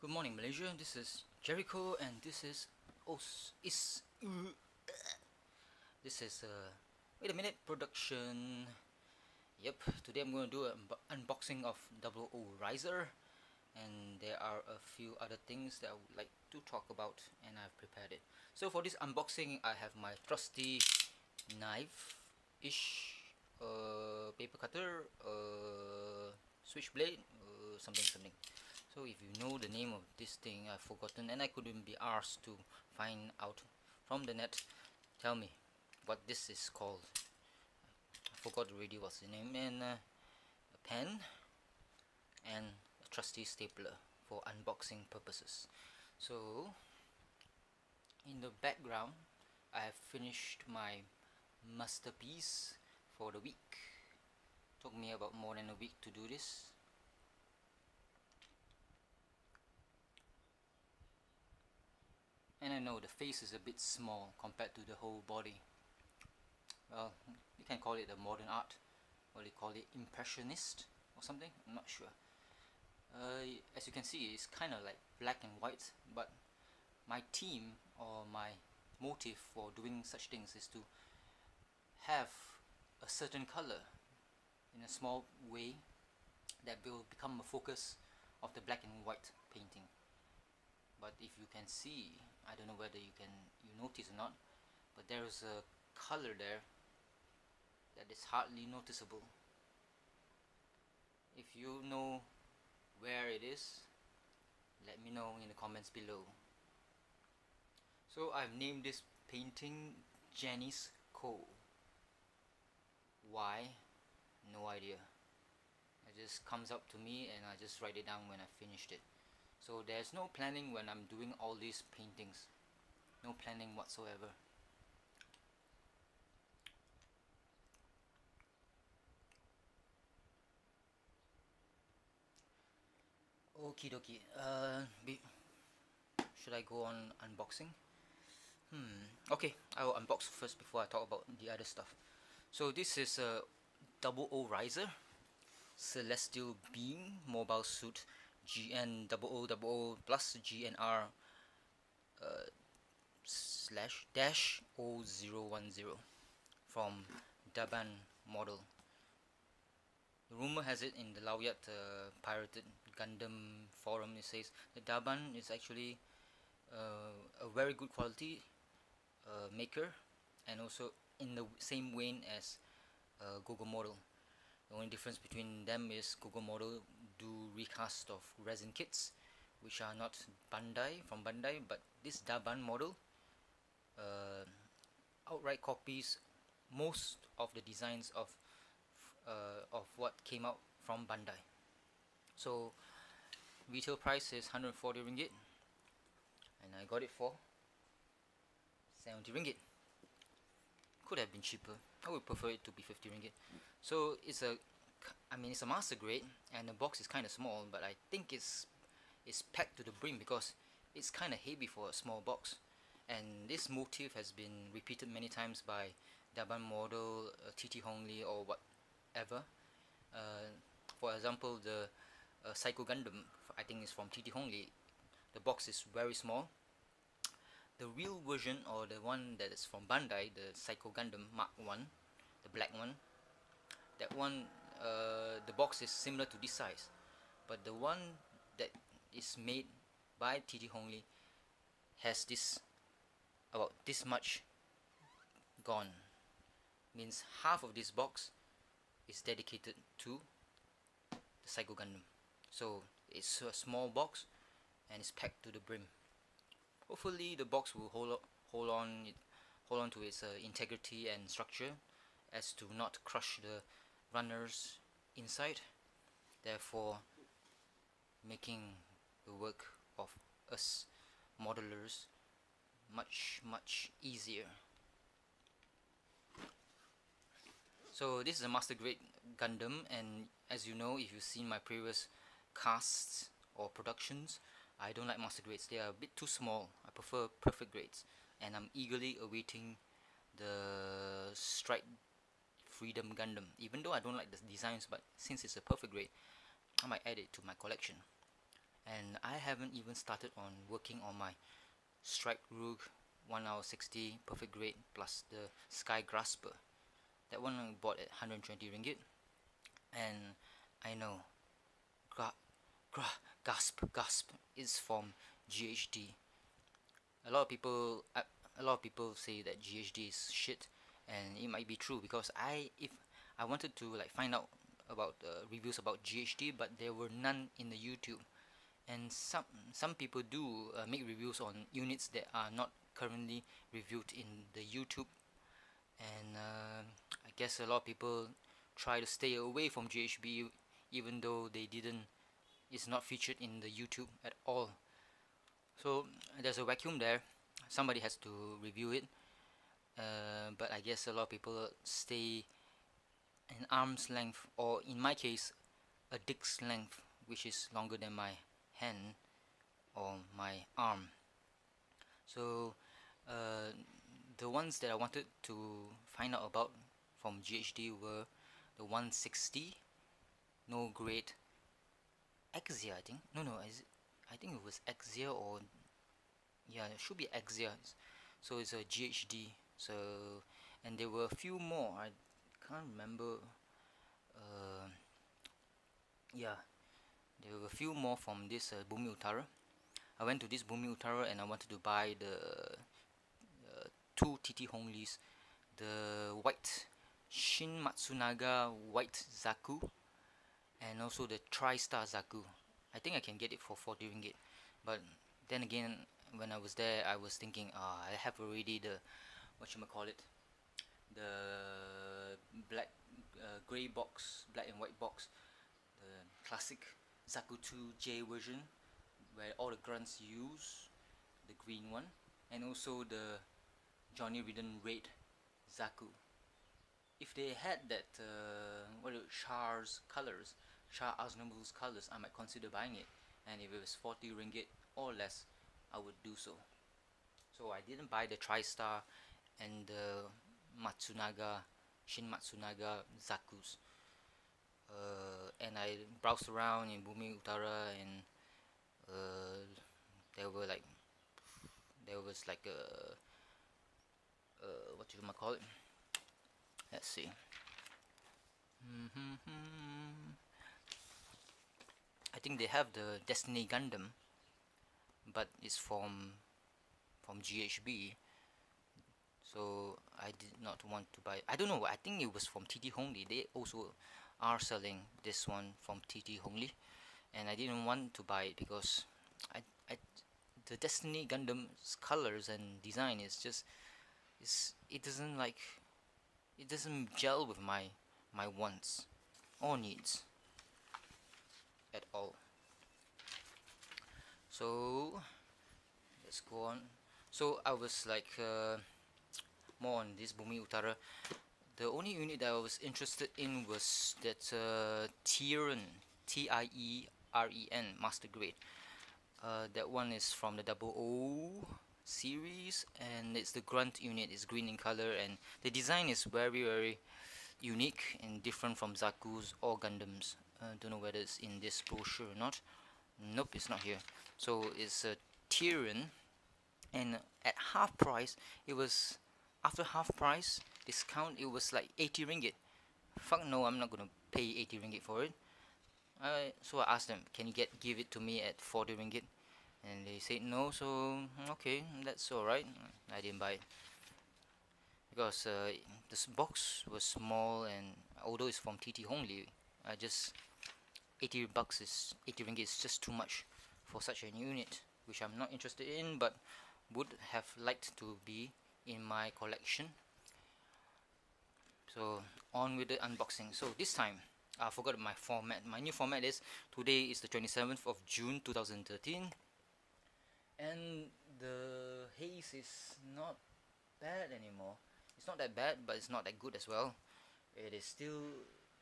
Good morning, Malaysia. This is Gerryko, and this is this is wait a minute production. Yep, today I'm going to do an unboxing of 00 Riser, and there are a few other things that I would like to talk about, and I've prepared it. So for this unboxing, I have my trusty knife-ish, paper cutter, switchblade, something. So if you know the name of this thing, I've forgotten, and I couldn't be asked to find out from the net. Tell me what this is called. I forgot already what's the name. And a pen and a trusty stapler for unboxing purposes. So in the background, I have finished my masterpiece for the week. Took me about more than a week to do this. And I know the face is a bit small compared to the whole body. Well, you can call it a modern art, or they call it impressionist or something, I'm not sure. As you can see, it's kind of like black and white, but my theme or my motive for doing such things is to have a certain color in a small way that will become a focus of the black and white painting. But if you can see, I don't know whether you notice or not, but there is a color there that is hardly noticeable. If you know where it is, let me know in the comments below. So I've named this painting Gerryko. Why? No idea. It just comes up to me and I just write it down when I finished it. So there's no planning when I'm doing all these paintings. No planning whatsoever. Okie dokie. Should I go on unboxing? Okay, I will unbox first before I talk about the other stuff. So this is a 00 Riser Celestial Beam Mobile Suit GN 0000 plus GNR /-010 from Daban model. The rumor has it in the Laoyat pirated Gundam forum, it says the Daban is actually a very good quality maker, and also in the same vein as Gogo model. The only difference between them is Gogo model do recast of resin kits, which are not from Bandai, but this Daban model outright copies most of the designs of what came out from Bandai. So retail price is 140 ringgit, and I got it for 70 ringgit. Could have been cheaper. I would prefer it to be 50 ringgit. So it's a master grade, and the box is kind of small, but I think it's packed to the brim because it's kind of heavy for a small box. And this motif has been repeated many times by Daban model, TT Hongli, or whatever. For example, the Psycho Gundam, I think is from TT Hongli. The box is very small. The real version, or the one that is from Bandai, the Psycho Gundam Mark 1, the black one, that one, the box is similar to this size, but the one that is made by TT Hongli has this, about this much gone. Means half of this box is dedicated to the Psycho Gundam. So it's a small box and it's packed to the brim. Hopefully the box will hold on to its integrity and structure as to not crush the runners inside, therefore making the work of us modelers much easier. So this is a master grade Gundam, and as you know, if you've seen my previous casts or productions, I don't like master grades. They are a bit too small. I prefer perfect grades, and I'm eagerly awaiting the Strike Freedom Gundam. Even though I don't like the designs, but since it's a perfect grade, I might add it to my collection. and I haven't even started on working on my Strike Rook 1 hour 60 perfect grade plus the Sky Grasper. That one I bought at 120 ringgit, and I know, gasp is from GHD. A lot of people say that GHD is shit, and it might be true, because if I wanted to like find out about reviews about GHD, but there were none in the YouTube. And some people do make reviews on units that are not currently reviewed in the YouTube, and I guess a lot of people try to stay away from GHB even though it's not featured in the YouTube at all. So there's a vacuum there, somebody has to review it, but I guess a lot of people stay an arm's length, or in my case a dick's length, which is longer than my hand or my arm. So the ones that I wanted to find out about from GHD were the 160 no grade Exia, I think. No, I think it was Exia, or yeah, it should be Exia. So it's a GHD. So, and there were a few more. I can't remember. Yeah, there were a few more from this Bumi Utara. I went to this Bumi Utara and I wanted to buy the two TT Honglis, the white Shin Matsunaga white Zaku, and also the Tri-Star Zaku. I think I can get it for 40 ringgit, but then again, when I was there, I was thinking, I have already the, whatchamacallit, the black grey box, black and white box, the classic Zaku 2J version, where all the grunts use, the green one, and also the Johnny Ridden red Zaku. If they had that Char's colors, Char Aznavour's colors, I might consider buying it, and if it was 40 ringgit or less, I would do so. So I didn't buy the Tri-Star and the Shin Matsunaga Zakus. And I browsed around in Bumi Utara, and there was like a what you might call it. Let's see. I think they have the Destiny Gundam, but it's from GHB. So I did not want to buy. I don't know. I think it was from TT Hongli. They also are selling this one from TT Hongli, and I didn't want to buy it because the Destiny Gundam's colors and design is just it doesn't gel with my wants or needs at all. So let's go on. So I was like more on this Bumi Utara. The only unit that I was interested in was that Tieren, Tieren Master Grade. That one is from the 00 series, and it's the grunt unit. It's green in color, and the design is very unique and different from Zaku's or Gundams. Don't know whether it's in this brochure or not. Nope, it's not here. So it's a Tieren, and at half price, it was, after half price discount, it was like 80 ringgit. Fuck no, I'm not gonna pay 80 ringgit for it. So I asked them, can you give it to me at 40 ringgit? And they said no, so okay, that's alright. I didn't buy it because this box was small, and although it's from TT Hongli, 80 ringgit is just too much for such a unit, which I'm not interested in, but would have liked to be in my collection. So on with the unboxing. So this time I forgot my format. My new format is, today is the 27th of June 2013, and the haze is not bad anymore. It's not that bad, but it's not that good as well. It is still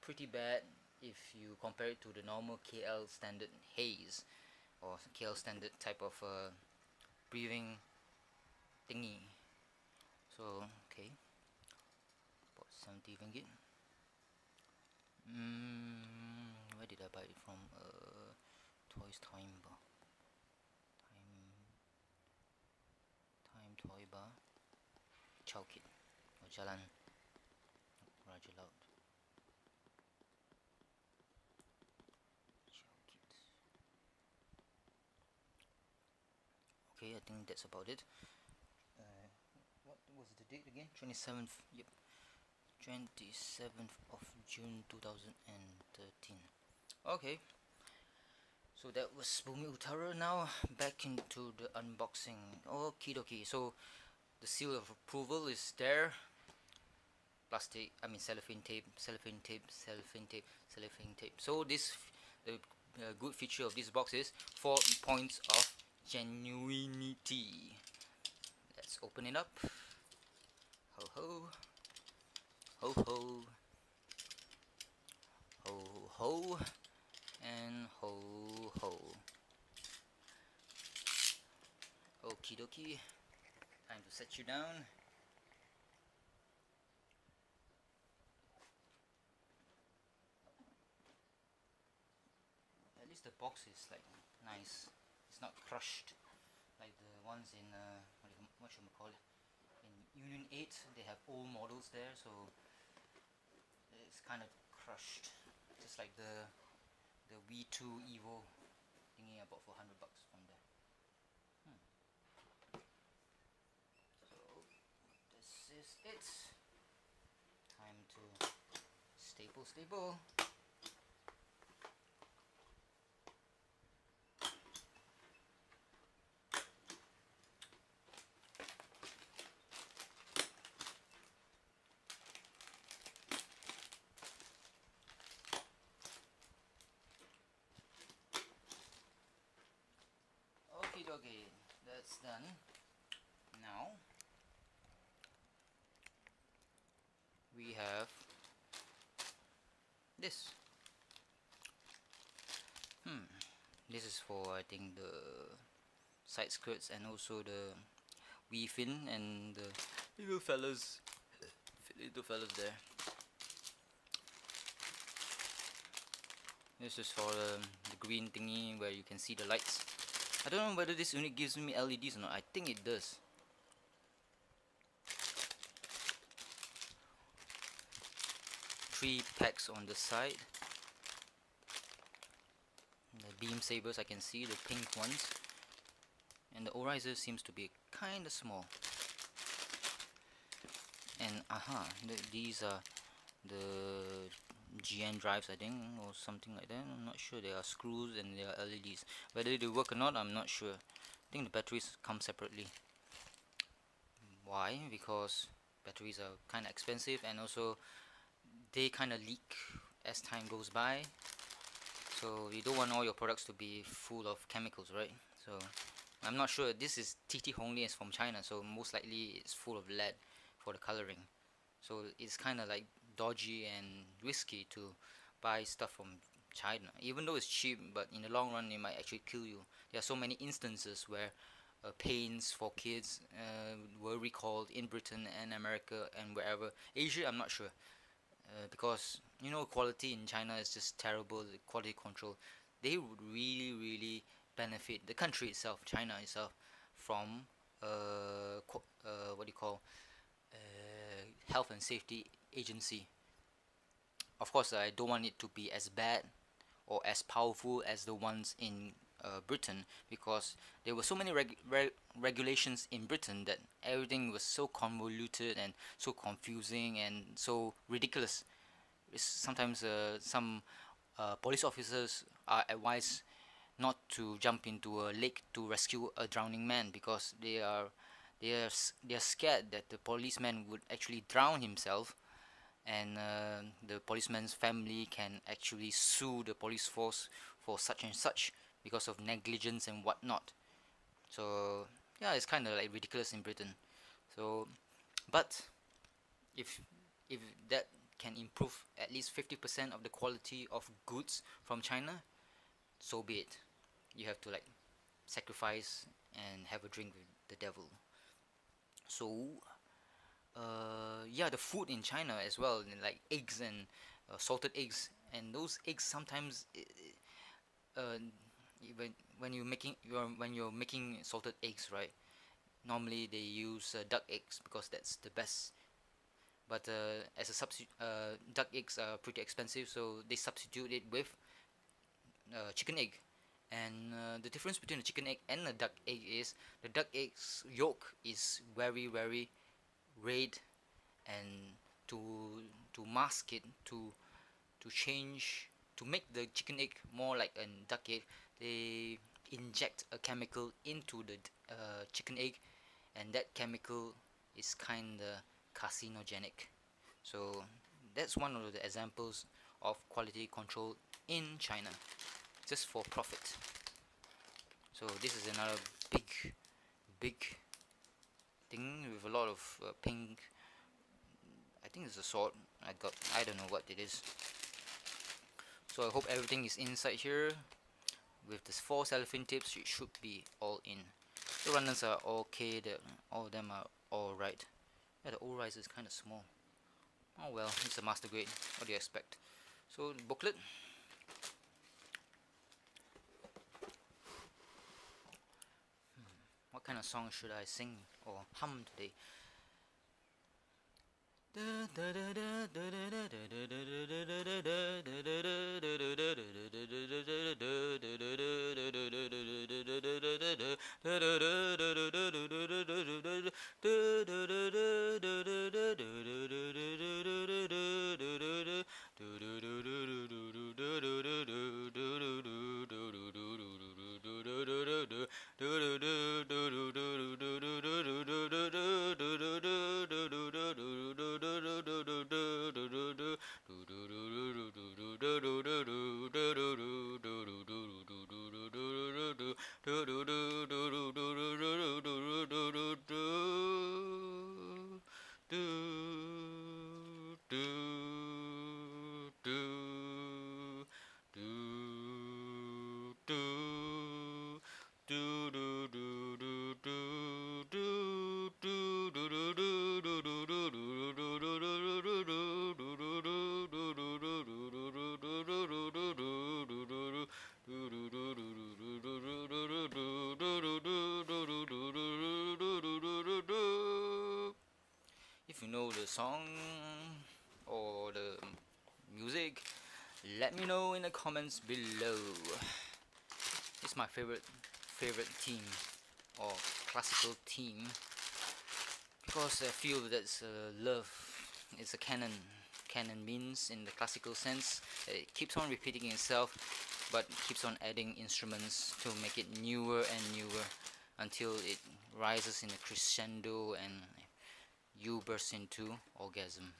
pretty bad if you compare it to the normal KL standard haze, or KL standard type of breathing thingy. So okay, about 70 ringgit. Where did I buy it from? Toys Time Bar. toy bar, chow kit or jalan Raja Laut. Chow kit. Okay, I think that's about it. What was the date again? 27th. Yep, 27th of June 2013. Okay, so that was Bumi Utara. Now back into the unboxing. Okie dokie. So the seal of approval is there. Plastic, I mean cellophane tape, cellophane tape, cellophane tape, cellophane tape. So this, the good feature of this box is 4 points of genuinity. Let's open it up. Ho ho, ho ho, ho ho, and ho ho. Okie dokie. Time to set you down. At least the box is like nice. It's not crushed like the ones in what should we call it? In Union 8, they have old models there, so it's kind of crushed, just like the V2 Evo thingy I bought for $100 from there. So this is it. Time to staple. Okay, that's done. Now we have this. This is for, I think, the side skirts and also the wee fin and the little fellas there. This is for the green thingy where you can see the lights. I don't know whether this unit gives me LEDs or not. I think it does. 3 packs on the side. The beam sabers I can see, the pink ones. And the Orizer seems to be kinda small. And these are the GN drives, I think, or something like that. I'm not sure. They are screws and they are LEDs. Whether they work or not, I'm not sure. I think the batteries come separately. Why? Because batteries are kind of expensive, and also they kind of leak as time goes by. So you don't want all your products to be full of chemicals, right? So I'm not sure. This is TT Hongli, is from China, so most likely it's full of lead for the coloring. So it's kind of like dodgy and risky to buy stuff from China, even though it's cheap, but in the long run it might actually kill you. There are so many instances where paints for kids were recalled in Britain and America and wherever. Asia, I'm not sure, because you know, quality in China is just terrible. The quality control, they would really benefit the country itself, China itself, from what do you call, health and safety agency. Of course, I don't want it to be as bad or as powerful as the ones in Britain, because there were so many regulations in Britain that everything was so convoluted and so confusing and so ridiculous. Sometimes some police officers are advised not to jump into a lake to rescue a drowning man, because they are scared that the policeman would actually drown himself, and the policeman's family can actually sue the police force for such and such because of negligence and whatnot. So yeah, it's kind of like ridiculous in Britain. So, but if that can improve at least 50% of the quality of goods from China, so be it. You have to like sacrifice and have a drink with the devil. So yeah, the food in China as well, like eggs and salted eggs, and those eggs sometimes even when you're making salted eggs, right? normally they use duck eggs because that's the best. But as a substitute, duck eggs are pretty expensive, so they substitute it with chicken egg. And the difference between a chicken egg and a duck egg is the duck egg's yolk is very red, and to mask it, to change, to make the chicken egg more like a duck egg, they inject a chemical into the chicken egg, and that chemical is kinda carcinogenic. So that's one of the examples of quality control in China, just for profit. So this is another big thing with a lot of pink. I think it's a sword. I don't know what it is. So I hope everything is inside here. With the 4 cellophane tips, it should be all in. The runners are okay. All of them are alright. Yeah, the O-rise is kind of small. Oh well, it's a master grade. What do you expect? So the booklet. What kind of song should I sing or hum today? If you know the song or the music, let me know in the comments below. It's my favorite theme or classical theme, because I feel that's love. It's a canon. Canon means, in the classical sense, it keeps on repeating itself, but keeps on adding instruments to make it newer and newer until it rises in a crescendo and you burst into orgasm.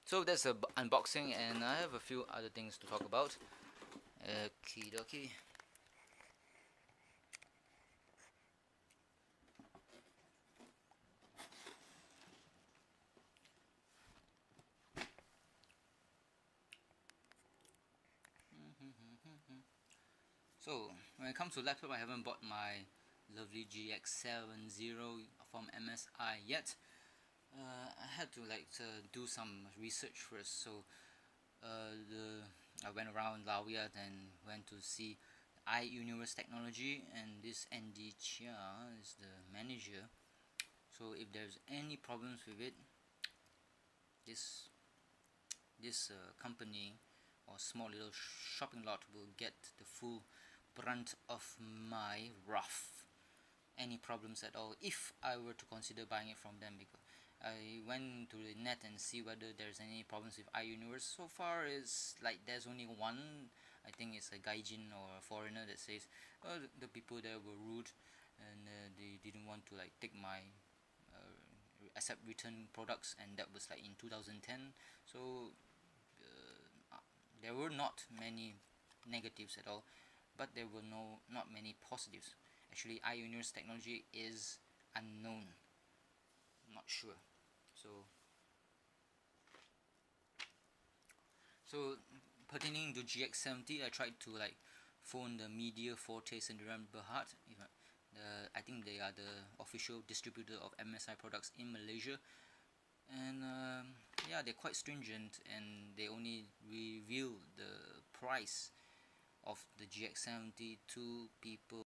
So that's the unboxing, and I have a few other things to talk about. Okie dokie. So when it comes to laptop, I haven't bought my lovely GX70 from MSI yet. I had to do some research first. So I went around Laoya and went to see iUniverse Technology, and this Andy Chia is the manager. So if there's any problems with it, this company or small little shopping lot will get the full brunt of my wrath. Any problems at all, if I were to consider buying it from them, because I went to the net and see whether there's any problems with iUniverse. So far it's like there's only one. I think it's a gaijin or a foreigner that says, oh, the people there were rude, and they didn't want to take my accept return products, and that was in 2010. So there were not many negatives at all, but there were not many positives. Actually, iUniverse Technology is unknown, not sure. So pertaining to GX70, I tried to phone the Media Forte Sendirian Berhad. I think they are the official distributor of MSI products in Malaysia, and yeah, they're quite stringent, and they only reveal the price of the GX70 to people